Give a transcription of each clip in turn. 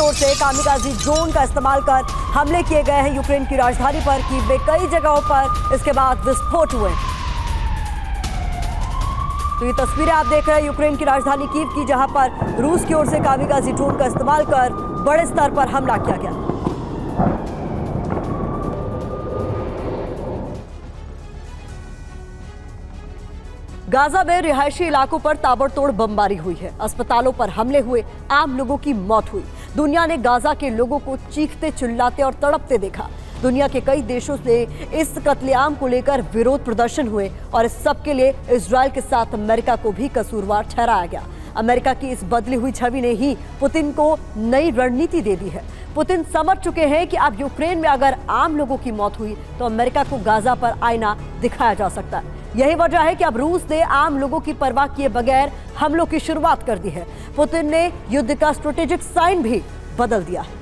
ओर से kamikaze drone का इस्तेमाल कर हमले किए गए हैं यूक्रेन की राजधानी पर। कीव में कई जगहों पर इसके बाद विस्फोट हुए। तो ये तस्वीरें आप देख रहे हैं यूक्रेन की राजधानी कीव की, जहां पर रूस की ओर से कामिकाजी ड्रोन का इस्तेमाल कर बड़े स्तर पर हमला किया गया। गाजा में रिहायशी इलाकों पर ताबड़तोड़ बमबारी हुई है। अस्पतालों पर हमले हुए, आम लोगों की मौत हुई। दुनिया ने गाजा के लोगों को चीखते, चिल्लाते और तड़पते देखा। दुनिया के कई देशों से इस कत्लेआम को लेकर विरोध प्रदर्शन हुए और इस सब के लिए इजरायल के साथ अमेरिका को भी कसूरवार ठहराया गया। अमेरिका की इस बदली हुई छवि ने ही पुतिन को नई रणनीति दे दी है। पुतिन समझ चुके हैं कि अब यूक्रेन में अगर आम लोगों की मौत हुई तो अमेरिका को गाजा पर आईना दिखाया जा सकता है। यही वजह है कि अब रूस ने आम लोगों की परवाह किए बगैर हमलों की शुरुआत कर दी है। पुतिन ने युद्ध का स्ट्रेटेजिक साइन भी बदल दिया है।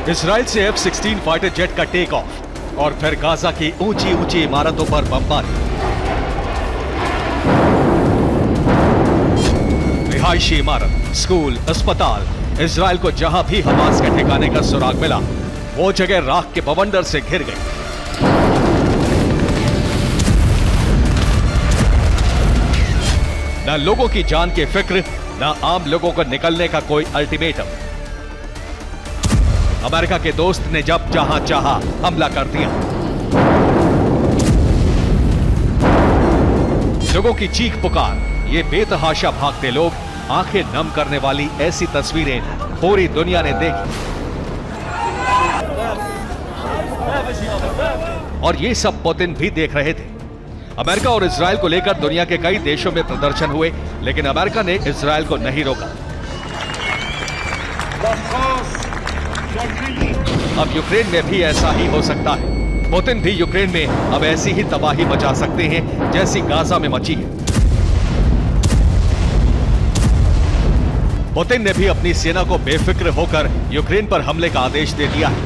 इजराइल से F-16 फाइटर जेट का टेक ऑफ और फिर गाजा की ऊंची ऊंची इमारतों पर बमबारी। रिहायशी इमारत, स्कूल, अस्पताल, इजराइल को जहां भी हमास के ठिकाने का सुराग मिला वो जगह राख के बवंडर से घिर गई। न लोगों की जान की फिक्र, न आम लोगों को निकलने का कोई अल्टीमेटम। अमेरिका के दोस्त ने जब जहां चाहा हमला कर दिया। लोगों की चीख पुकार, ये बेतहाशा भागते लोग, आंखें नम करने वाली ऐसी तस्वीरें पूरी दुनिया ने देखी। और ये सब पुतिन भी देख रहे थे। अमेरिका और इजराइल को लेकर दुनिया के कई देशों में प्रदर्शन हुए, लेकिन अमेरिका ने इजराइल को नहीं रोका। अब यूक्रेन में भी ऐसा ही हो सकता है। पुतिन भी यूक्रेन में अब ऐसी ही तबाही मचा सकते हैं जैसी गाजा में मची है। पुतिन ने भी अपनी सेना को बेफिक्र होकर यूक्रेन पर हमले का आदेश दे दिया है।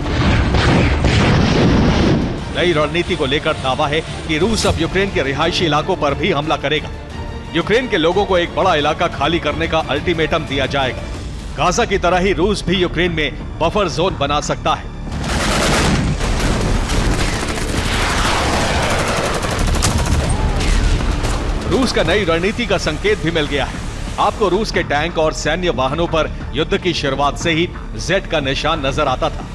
नई रणनीति को लेकर दावा है कि रूस अब यूक्रेन के रिहायशी इलाकों पर भी हमला करेगा। यूक्रेन के लोगों को एक बड़ा इलाका खाली करने का अल्टीमेटम दिया जाएगा। गाजा की तरह ही रूस भी यूक्रेन में बफर जोन बना सकता है। रूस का नई रणनीति का संकेत भी मिल गया है। आपको रूस के टैंक और सैन्य वाहनों पर युद्ध की शुरुआत से ही जेड का निशान नजर आता था।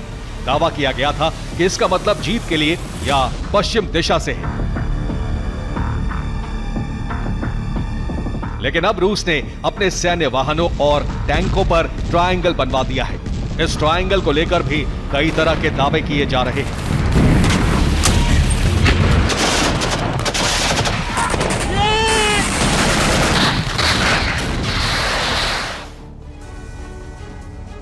दावा किया गया था कि इसका मतलब जीत के लिए या पश्चिम दिशा से है। लेकिन अब रूस ने अपने सैन्य वाहनों और टैंकों पर ट्रायंगल बनवा दिया है। इस ट्रायंगल को लेकर भी कई तरह के दावे किए जा रहे हैं।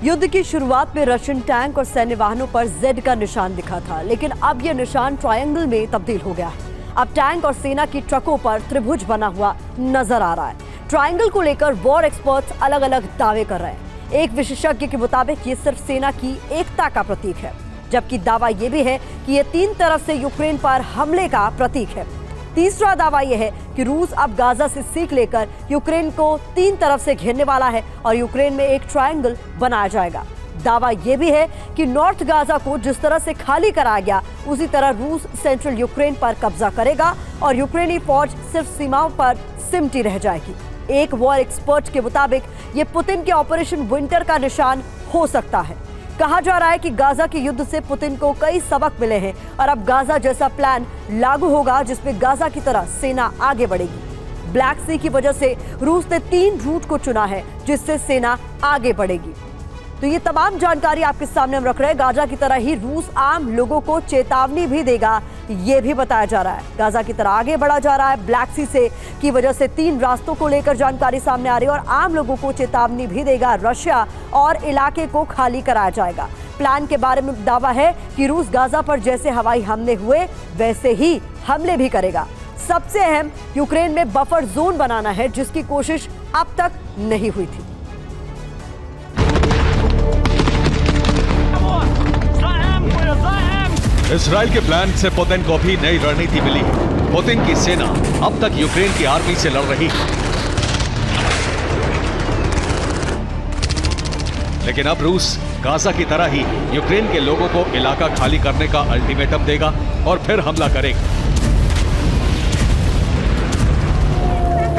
युद्ध की शुरुआत में रशियन टैंक और सैन्य वाहनों पर जेड का निशान दिखा था, लेकिन अब यह निशान ट्रायंगल में तब्दील हो गया है। अब टैंक और सेना की ट्रकों पर त्रिभुज बना हुआ नजर आ रहा है। ट्रायंगल को लेकर वॉर एक्सपर्ट्स अलग अलग दावे कर रहे हैं। एक विशेषज्ञ के मुताबिक ये सिर्फ सेना की एकता का प्रतीक है, जबकि दावा यह भी है कि ये तीन तरफ से यूक्रेन पर हमले का प्रतीक है। तीसरा दावा यह है कि रूस अब गाजा से सीख लेकर यूक्रेन को तीन तरफ से घेरने वाला है और यूक्रेन में एक ट्रायंगल बनाया जाएगा। दावा यह भी है कि नॉर्थ गाजा को जिस तरह से खाली कराया गया, उसी तरह रूस सेंट्रल यूक्रेन पर कब्जा करेगा और यूक्रेनी फौज सिर्फ सीमाओं पर सिमटी रह जाएगी। एक वॉर एक्सपर्ट के मुताबिक ये पुतिन के ऑपरेशन विंटर का निशान हो सकता है। कहा जा रहा है कि गाजा के युद्ध से पुतिन को कई सबक मिले हैं और अब गाजा जैसा प्लान लागू होगा जिसमें गाजा की तरह सेना आगे बढ़ेगी। ब्लैक सी की वजह से रूस ने 3 रूट को चुना है जिससे सेना आगे बढ़ेगी। तो ये तमाम जानकारी आपके सामने हम रख रहे हैं। गाजा की तरह ही रूस आम लोगों को चेतावनी भी देगा ये भी बताया जा रहा है। गाजा की तरह आगे बढ़ा जा रहा है। ब्लैक सी से की वजह से 3 रास्तों को लेकर जानकारी सामने आ रही है और आम लोगों को चेतावनी भी देगा रशिया और इलाके को खाली कराया जाएगा। प्लान के बारे में दावा है कि रूस गाजा पर जैसे हवाई हमले हुए वैसे ही हमले भी करेगा। सबसे अहम, यूक्रेन में बफर जोन बनाना है, जिसकी कोशिश अब तक नहीं हुई थी। इजराइल के प्लान से पुतिन को भी नई रणनीति मिली है। पुतिन की सेना अब तक यूक्रेन की आर्मी से लड़ रही है, लेकिन अब रूस गाजा की तरह ही यूक्रेन के लोगों को इलाका खाली करने का अल्टीमेटम देगा और फिर हमला करेगा।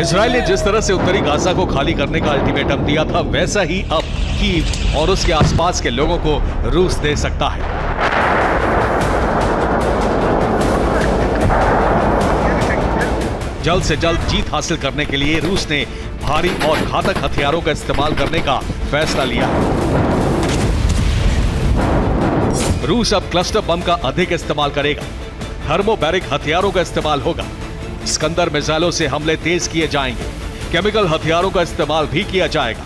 इजराइल ने जिस तरह से उत्तरी गाजा को खाली करने का अल्टीमेटम दिया था, वैसा ही अब कीव और उसके आसपास के लोगों को रूस दे सकता है। जल्द से जल्द जीत हासिल करने के लिए रूस ने भारी और घातक हथियारों का इस्तेमाल करने का फैसला लिया है। रूस अब क्लस्टर बम का अधिक इस्तेमाल करेगा। थर्मोबैरिक हथियारों का इस्तेमाल होगा। स्कंदर मिसाइलों से हमले तेज किए जाएंगे। केमिकल हथियारों का इस्तेमाल भी किया जाएगा।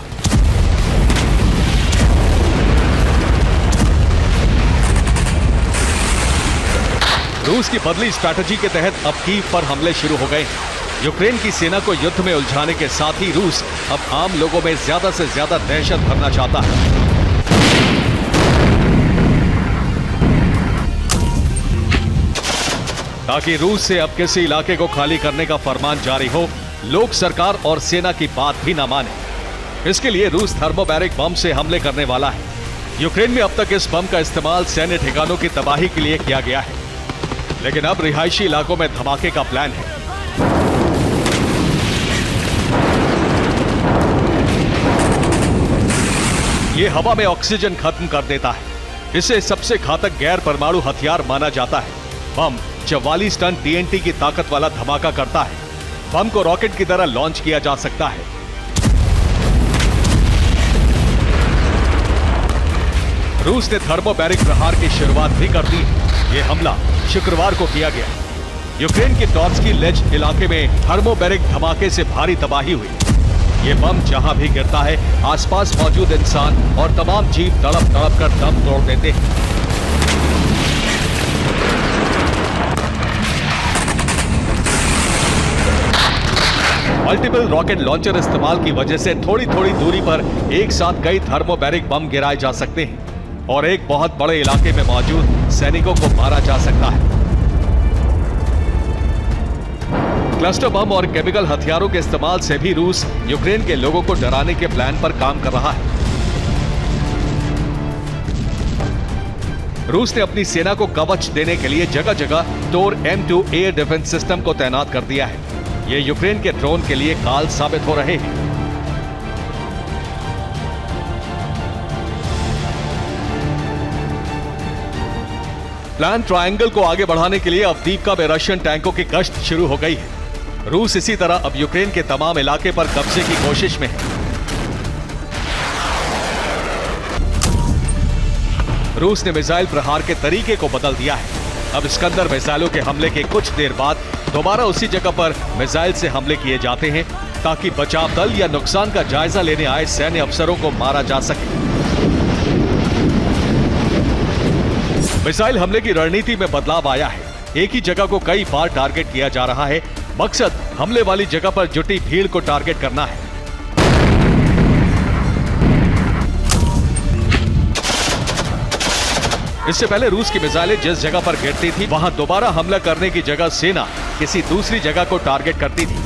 रूस की बदली स्ट्रैटेजी के तहत अब कीव पर हमले शुरू हो गए हैं। यूक्रेन की सेना को युद्ध में उलझाने के साथ ही रूस अब आम लोगों में ज्यादा से ज्यादा दहशत भरना चाहता है। ताकि रूस से अब किसी इलाके को खाली करने का फरमान जारी हो, लोग सरकार और सेना की बात भी न माने। इसके लिए रूस थर्मोबैरिक बम से हमले करने वाला है। यूक्रेन में अब तक इस बम का इस्तेमाल सैन्य ठिकानों की तबाही के लिए किया गया है, लेकिन अब रिहायशी इलाकों में धमाके का प्लान है। ये हवा में ऑक्सीजन खत्म कर देता है। इसे सबसे घातक गैर परमाणु हथियार माना जाता है। बम 44 टन TNT की ताकत वाला धमाका करता है। बम को रॉकेट की तरह लॉन्च किया जा सकता है। रूस ने थर्मोबैरिक प्रहार की शुरुआत भी कर दी है। यह हमला शुक्रवार को किया गया। यूक्रेन के टॉर्स्की लेज इलाके में थर्मोबैरिक धमाके से भारी तबाही हुई। ये बम जहां भी गिरता है, आसपास मौजूद इंसान और तमाम जीव तड़प तड़प कर दम तोड़ देते हैं। मल्टीपल रॉकेट लॉन्चर इस्तेमाल की वजह से थोड़ी थोड़ी दूरी पर एक साथ कई थर्मोबैरिक बम गिराए जा सकते हैं और एक बहुत बड़े इलाके में मौजूद सैनिकों को मारा जा सकता है। क्लस्टर बम और केमिकल हथियारों के इस्तेमाल से भी रूस यूक्रेन के लोगों को डराने के प्लान पर काम कर रहा है। रूस ने अपनी सेना को कवच देने के लिए जगह जगह टोर M2 एयर डिफेंस सिस्टम को तैनात कर दिया है। ये यूक्रेन के ड्रोन के लिए काल साबित हो रहे हैं। प्लान ट्रायंगल को आगे बढ़ाने के लिए अब द्वीपका में रशियन टैंकों की गश्त शुरू हो गई है। रूस इसी तरह अब यूक्रेन के तमाम इलाके पर कब्जे की कोशिश में है। रूस ने मिसाइल प्रहार के तरीके को बदल दिया है। अब स्कंदर मिसाइलों के हमले के कुछ देर बाद दोबारा उसी जगह पर मिसाइल से हमले किए जाते हैं, ताकि बचाव दल या नुकसान का जायजा लेने आए सैन्य अफसरों को मारा जा सके। मिसाइल हमले की रणनीति में बदलाव आया है। एक ही जगह को कई बार टारगेट किया जा रहा है। मकसद हमले वाली जगह पर जुटी भीड़ को टारगेट करना है। इससे पहले रूस की मिसाइलें जिस जगह पर गिरती थी, वहां दोबारा हमला करने की जगह सेना किसी दूसरी जगह को टारगेट करती थी,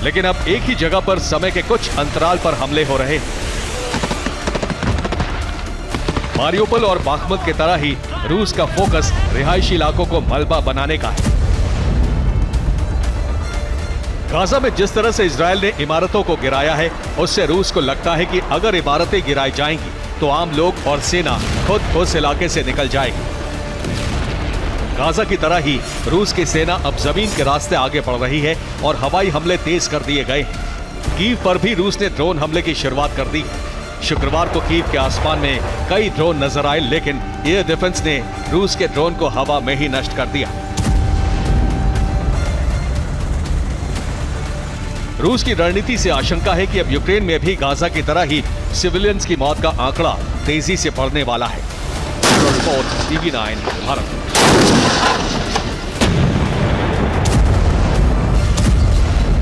लेकिन अब एक ही जगह पर समय के कुछ अंतराल पर हमले हो रहे हैं। मारियोपोल और बाखमुत की तरह ही रूस का फोकस रिहायशी इलाकों को मलबा बनाने का है। गाजा में जिस तरह से इजरायल ने इमारतों को गिराया है, उससे रूस को लगता है कि अगर इमारतें गिराई जाएंगी तो आम लोग और सेना खुद उस इलाके से निकल जाएगी। गाजा की तरह ही रूस की सेना अब जमीन के रास्ते आगे बढ़ रही है और हवाई हमले तेज कर दिए गए हैं। कीव पर भी रूस ने ड्रोन हमले की शुरुआत कर दी है। शुक्रवार को कीव के आसमान में कई ड्रोन नजर आए, लेकिन एयर डिफेंस ने रूस के ड्रोन को हवा में ही नष्ट कर दिया। रूस की रणनीति से आशंका है कि अब यूक्रेन में भी गाजा की तरह ही सिविलियंस की मौत का आंकड़ा तेजी से बढ़ने वाला है। Report TV9 Bharat.